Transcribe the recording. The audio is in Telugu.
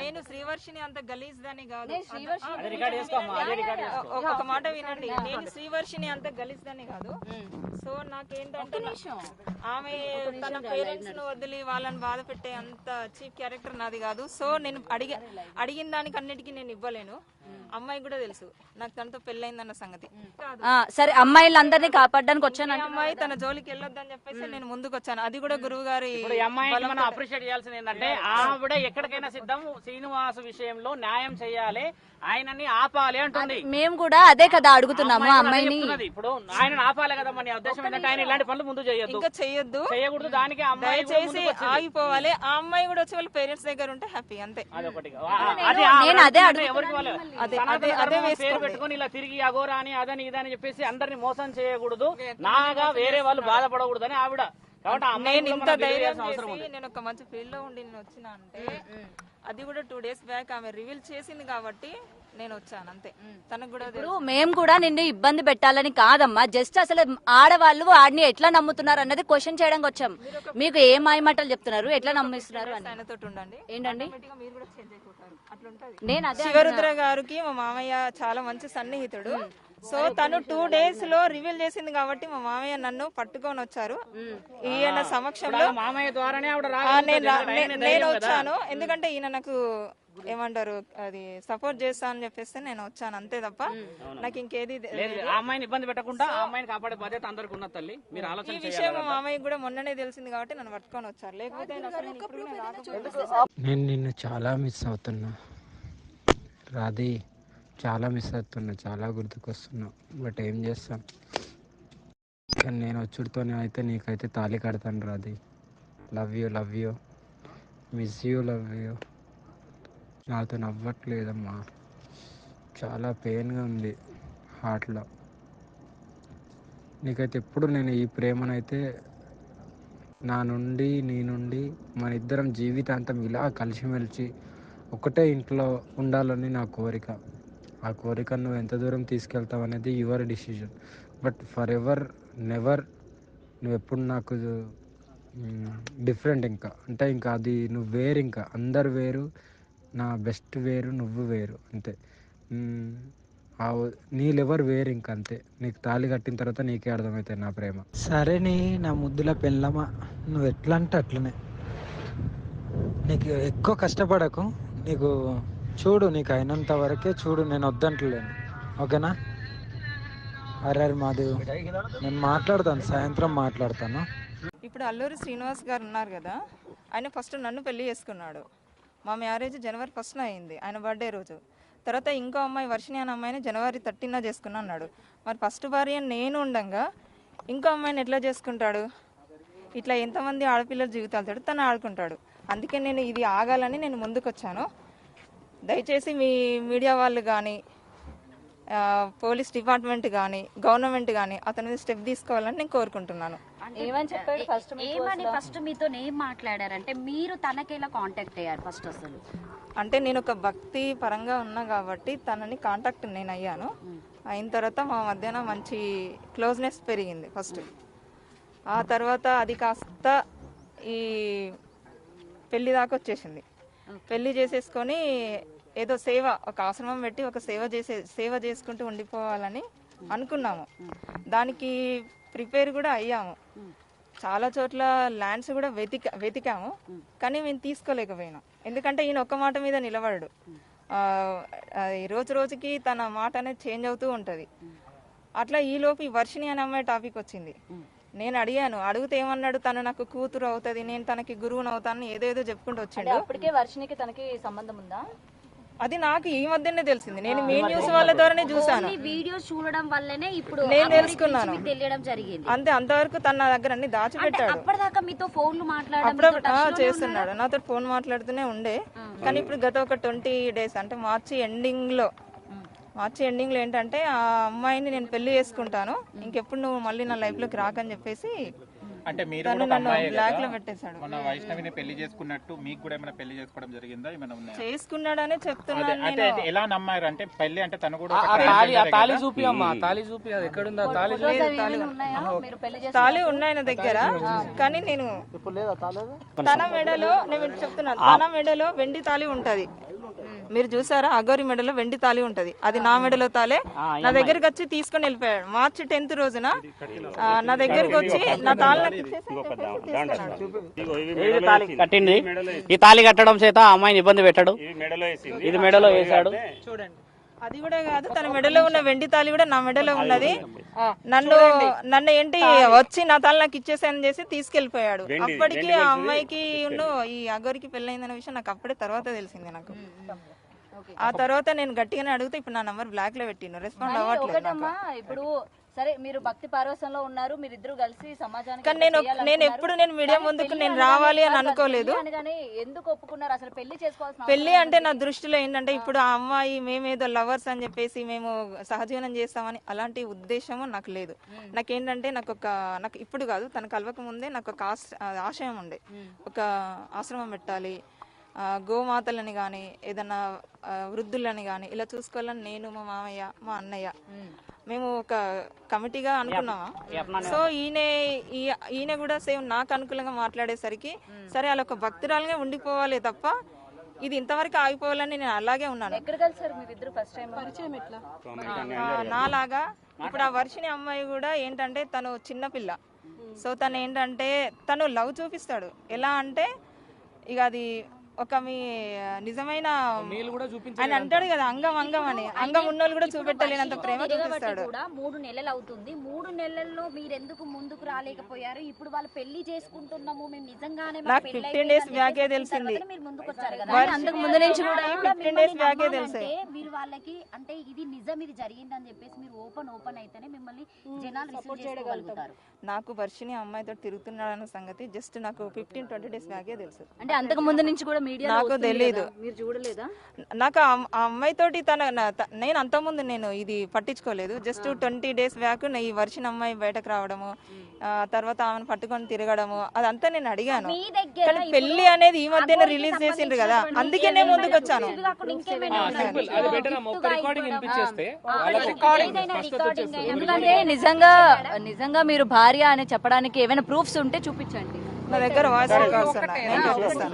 నేను శ్రీవర్షిని అంత గలీజ్ దాని కాదు. ఒక మాట వినండి, నేను శ్రీవర్షిని అంత గలీజ్ దాని కాదు. సో నాకేంటంటే ఆమె తన పేరెంట్స్ ను వదిలి వాళ్ళని బాధ పెట్టే అంత చీప్ క్యారెక్టర్ నాది కాదు. సో నేను అడిగిన దానికి అన్నిటికీ నేను ఇవ్వలేను. అమ్మాయి కూడా తెలుసు నాకు తనతో పెళ్ళైందన్న సంగతి. సరే, అమ్మాయిలందరినీ కాపాడడానికి వచ్చాను. అమ్మాయి తన జోలికి వెళ్ళొద్దని చెప్పేసి నేను ముందుకు వచ్చాను. అది కూడా గురువు గారి అమ్మాయికి మనం అప్రిషియేట్ చేయాల్సింది ఏంటంటే ఆవిడ ఎక్కడికైనా సిద్ధం, శ్రీనివాస్ విషయంలో న్యాయం చేయాలి, ఆయనని ఆపాలి అంటుంది. మేము కూడా అదే కదా అడుగుతున్నాము అమ్మాయిని. ఇప్పుడు ఆయన ఆపాలి కదా, మన ఉద్దేశం ఏంటంటే ఆయన ఇలాంటి పనులు ముందు ఇంకా చేయకూడదు. దానికి అమ్మాయి చేసి ఆగిపోవాలి. ఆ అమ్మాయి కూడా వచ్చి వాళ్ళ పేరెంట్స్ దగ్గర ఉంటే హ్యాపీ, అంతే. నేను అదే పేరు పెట్టుకుని ఇలా తిరిగి అగోరా అని అదని ఇదని చెప్పేసి అందరిని మోసం చేయకూడదు, నాగా వేరే వాళ్ళు బాధపడకూడదు అని ఆవిడ. నేను ఇంత ధైర్యం చేసి నేను ఒక మంచి ఫీల్డ్ లో ఉండి నేను వచ్చిన అంటే అది కూడా 2 days బ్యాక్ ఆమె రివీల్ చేసింది కాబట్టి నేను వచ్చాను, అంతే. తనకు కూడా మేము కూడా నిన్ను ఇబ్బంది పెట్టాలని కాదమ్మా, జస్ట్ అసలు ఆడవాళ్ళు ఆడిని ఎట్లా నమ్ముతున్నారు అన్నది క్వశ్చన్ చేయడానికి వచ్చాం. మీకు ఏ మాయమాటలు చెప్తున్నారు, ఎట్లా నమ్మిస్తున్నారు అని. ఆయనతో ఉండండి ఏంటండి, నేను శివరుద్ర గారికి మా మామయ్య చాలా మంచి సన్నిహితుడు. సో తను 2 days లో రివీల్ చేసింది కాబట్టి మా మామయ్య నన్ను పట్టుకొని వచ్చారు. ఈయన సమక్షంలో మామయ్య ద్వారానే నేను వచ్చాను. ఎందుకంటే ఈయన నాకు ఏమంటారు అది సపోర్ట్ చేస్తా అని చెప్పేసి నేను వచ్చాను, అంతే తప్ప నాకు ఇంకేది. అమ్మాయిని ఇబ్బంది పెట్టకుండా అమ్మాయిని కాపాడే బాధ్యత అందరికి ఉన్న తల్లి. మీరు ఆలోచన ఈ విషయం మా మామయ్య కూడా మొన్ననే తెలిసింది కాబట్టి నన్ను పట్టుకొని వచ్చారు. లేకపోతే నేను నిన్ను చాలా మిస్ అవుతున్నా రాధి, చాలా మిస్ అవుతున్నా, చాలా గుర్తుకొస్తున్నా. బట్ ఏం చేస్తాం, కానీ నేను వచ్చుడితోనే అయితే నీకైతే తాళి కడతాను Radhi. Love you miss you, love you. నాతో నవ్వట్లేదమ్మా, చాలా పెయిన్గా ఉంది హార్ట్లో. నీకైతే ఎప్పుడు నేను ఈ ప్రేమనైతే నీ నుండి మన ఇద్దరం జీవితాంతం ఇలా కలిసిమెలిసి ఒకటే ఇంట్లో ఉండాలని నా కోరిక. ఆ కోరిక నువ్వు ఎంత దూరం తీసుకెళ్తావు అనేది your decision. But for ever never నువ్వు ఎప్పుడు నాకు డిఫరెంట్. ఇంకా అది నువ్వు వేరు, ఇంకా అందరు వేరు, నా బెస్ట్ వేరు, నువ్వు వేరు, అంతే. నీ లెవర్ వేరు, ఇంక అంతే. నీకు తాళి కట్టిన తర్వాత నీకే అర్థమవుతాయి నా ప్రేమ. సరే నా ముద్దుల పెళ్ళమా, నువ్వు ఎట్లా అంటే అట్లనే. నీకు ఎక్కువ కష్టపడకు, నీకు చూడు, నీకు అయినంత వరకే చూడు, నేను వద్దంటలేను, ఓకేనా? అరే మాదేవ్, నేను మాట్లాడతాను, సాయంత్రం మాట్లాడతాను. ఇప్పుడు అల్లూరి శ్రీనివాస్ గారు ఉన్నారు కదా, ఆయన ఫస్ట్ నన్ను పెళ్లి చేసుకున్నాడు. మా మ్యారేజ్ January 1st అయింది, ఆయన బర్త్డే రోజు. తర్వాత ఇంకో అమ్మాయి వర్షిణి అనే అమ్మాయిని January 13న చేసుకున్నా అన్నాడు. మరి ఫస్ట్ భార్య నేను ఉండగా ఇంకో అమ్మాయిని ఎట్లా చేసుకుంటాడు? ఇట్లా ఎంతమంది ఆడపిల్లల జీవితాలతో తను ఆడుకుంటాడు. అందుకే నేను ఇది ఆగాలని నేను ముందుకు వచ్చాను. దయచేసి మీ మీడియా వాళ్ళు కానీ, పోలీస్ డిపార్ట్మెంట్ కానీ, గవర్నమెంట్ కానీ అతని మీద స్టెప్ తీసుకోవాలని నేను కోరుకుంటున్నాను. ఫస్ట్ మీతో ఏం మాట్లాడారంటే మీరు తనకి ఎలా కాంటాక్ట్ అయ్యారు ఫస్ట్? అసలు అంటే నేను ఒక భక్తి పరంగా ఉన్నా కాబట్టి తనని కాంటాక్ట్ నేను అయ్యాను. అయిన తర్వాత మా మధ్యన మంచి క్లోజ్నెస్ పెరిగింది ఫస్ట్. ఆ తర్వాత అది కాస్త ఈ పెళ్లి దాకా వచ్చేసింది. పెళ్లి చేసేసుకొని ఏదో సేవ, ఒక ఆశ్రమం పెట్టి ఒక సేవ చేసుకుంటూ ఉండిపోవాలని అనుకున్నాము. దానికి ప్రిపేర్ కూడా అయ్యాము. చాలా చోట్ల ల్యాండ్స్ కూడా వెతికాము, కానీ మేము తీసుకోలేకపోయినాం. ఎందుకంటే ఈయన ఒక్క మాట మీద నిలబడడు. రోజు రోజుకి తన మాట అనేది చేంజ్ అవుతూ ఉంటుంది. అట్లా ఈలోపు ఈ వర్షిణి అనే అమ్మాయి టాపిక్ వచ్చింది. నేను అడిగాను, అడిగితే ఏమన్నాడు, తను నాకు కూతురు అవుతుంది, నేను తనకి గురువుని అవుతాను, ఏదేదో చెప్పుకుంటూ వచ్చిండు. అప్పటికే వర్షిణికి తనకి సంబంధం ఉందా? అది నాకు ఈ మధ్యనే తెలిసింది. నేను మీ న్యూస్ వాళ్ళ ద్వారానే చూసాను, వీడియోస్ చూడడం వల్లనే ఇప్పుడు నేను తెలుసుకున్నాను. తెలియడం జరిగింది. అంతే, అంతవరకు తన నా దగ్గర అన్ని దాచిపెట్టాడు. అప్పటిదాకా మీతో ఫోన్లు చేస్తున్నాడు, నాతో ఫోన్ మాట్లాడుతూనే ఉండే. కానీ ఇప్పుడు గత ఒక 20 days అంటే మార్చి ఎండింగ్ లో ఏంటంటే ఆ అమ్మాయిని నేను పెళ్లి చేసుకుంటాను, ఇంకెప్పుడు నువ్వు మళ్ళీ నా లైఫ్ లోకి రాకని చెప్పేసి అంటే మీరు తను కూడా ఒక నన్ను అమ్మాయే బ్లాక్ కదా? లో పెట్టేశాడు. మన వైష్ణవిని పెళ్లి చేసుకున్నట్టు మీకు కూడా ఏమైనా పెళ్లి చేసుకోవడం జరిగిందా? ఏమైనా ఉన్నాయా? చేసుకున్నాడనే చెప్తున్నాను అంటే నేను. ఎలా నమ్మారు? అంటే పెళ్లి అంటే తను కూడా ఒక ఆ transgender తాళి కదా? చూపి అమ్మా, తాళి చూపి, అది ఎక్కడుందా తాళి? ఉన్నాయా మీరు పెళ్లి చేసి తాళి ఉన్నాయి నా దగ్గర, కానీ నేను తన మెడలో, నేను చెప్తున్నాను, తన మెడలో వెండి తాళి ఉంటది. మీరు చూసారా, అగోరి మెడలో వెండి తాళి ఉంటది, అది నా మెడలో తాలే. నా దగ్గరికి వచ్చి తీసుకొని వెళ్ళిపోయాడు. మార్చి 10th రోజున నా దగ్గరికి వచ్చి నా తాళి నాకు ఇచ్చేసి ఏది తాళి కట్టింది? ఈ తాళి కట్టడం చేత ఆ అమ్మాయిని ఇబ్బంది పెట్టాడు, ఇది మెడలో వేసాడు. చూడండి, అది కూడా కాదు, తన మెడలో ఉన్న వెండి తాళి కూడా నా మెడలో ఉన్నది. నన్ను ఏంటి వచ్చి నా తాళి నాకు ఇచ్చేసాయని చేసి తీసుకెళ్లిపోయాడు. అప్పటికి ఆ అమ్మాయికి ఈ అగోరికి పెళ్ళైందనే విషయం నాకు అప్పుడే తర్వాత తెలిసింది. నాకు ఆ తర్వాత నేను గట్టిగానే అడిగితే ఇప్పుడు నా నంబర్ బ్లాక్ లో పెట్టిన, రెస్పాండ్ అవ్వట్లేదు. ఒకటమ్మా, ఇప్పుడు సరే మీరు భక్తి పారవశ్యంలో ఉన్నారు, మీరిద్దరు కలిసి సమాజానికి కానీ నేను ఎప్పుడు నేను మీడియా ముందుకు నేను రావాలి అని అనుకోలేదు. అనగానే ఎందుకు ఒప్పుకున్నారు? అసలు పెళ్లి చేసుకోవాల్సిన పెళ్లి అంటే నా దృష్టిలో ఏంటంటే, ఇప్పుడు ఆ అమ్మాయి మేమేదో లవర్స్ అని చెప్పేసి మేము సహజీవనం చేస్తామని అలాంటి ఉద్దేశము నాకు లేదు. నాకేంటంటే నాకు ఇప్పుడు కాదు, తన కలవక ముందే నాకు ఒక ఆశయం ఉండే, ఒక ఆశ్రమం పెట్టాలి, గోమాతలని కానీ ఏదన్నా వృద్ధులని కానీ ఇలా చూసుకోవాలని నేను, మా మామయ్య, మా అన్నయ్య మేము ఒక కమిటీగా అనుకున్నామా. సో ఈయన కూడా సేమ్ నాకు అనుకూలంగా మాట్లాడేసరికి సరే అలా ఒక భక్తురాలుగా ఉండిపోవాలి తప్ప ఇది ఇంతవరకు ఆగిపోవాలని నేను అలాగే ఉన్నాను. ఎక్కడ కలిసారు మీరిద్దరు ఫస్ట్ టైం? పరిచయం ఎట్లా? నాలాగా ఇప్పుడు ఆ వర్షిని అమ్మాయి కూడా ఏంటంటే తను చిన్నపిల్ల. సో తను ఏంటంటే తను లవ్ చూపిస్తాడు. ఎలా అంటే ఇక అది ఒక మీ నిజమైన ఆయన అంటాడు కదా, అంగం అని, అంగం ఉన్నోళ్ళు కూడా చూపెట్టలేనంత ప్రేమ చూపిస్తాడు. కూడా 3 నెలలు అవుతుంది. 3 నెలల్లో మీరు ఎందుకు ముందుకు రాలేకపోయారు? ఇప్పుడు వాళ్ళు పెళ్లి చేసుకుంటున్నాము, మేము నిజంగానే నాకు 15 days బ్యాకే తెలిసింది. మీరు ముందుకు వచ్చారు కదా, అంతకు ముందు నుంచి కూడా 15 days బ్యాకే తెలిసి మీరు వాళ్ళకి అంటే ఇది నిజం, ఇది జరిగిందని చెప్పేసి మీరు ఓపెన్ అయితేనే మిమ్మల్ని జనాలు రిసీవ్ చేసుకోగలుగుతారు. నాకు వర్షిని అమ్మాయితో తిరుగుతున్నాడన్న సంగతి జస్ట్ నాకు 15-20 days బ్యాకే తెలుసు. అంటే అంతకు ముందు నుంచి కూడా మీడియా నాకు తెలీదు. మీరు చూడలేదా? నాకు ఆ అమ్మాయితోటి నేను అంతకుముందు నేను ఇది పట్టించుకోలేదు. జస్ట్ 20 days బ్యాక్ ఈ వర్షిని అమ్మాయి బయటకు రావడము, తర్వాత ఆమెను పట్టుకొని తిరగడము, అదంతా నేను అడిగాను. కానీ పెళ్లి అనేది ఈ మధ్యన రిలీజ్ చేసిండ్రు కదా, అందుకే నేను ముందుకు వచ్చాను. ఎందుకంటే నిజంగా మీరు భార్య అని చెప్పడానికి ఏమైనా ప్రూఫ్స్ ఉంటే చూపించండి. నా దగ్గర వాయిస్ రికార్డ్స్ ఉన్నాయి, నేను చూపిస్తాను.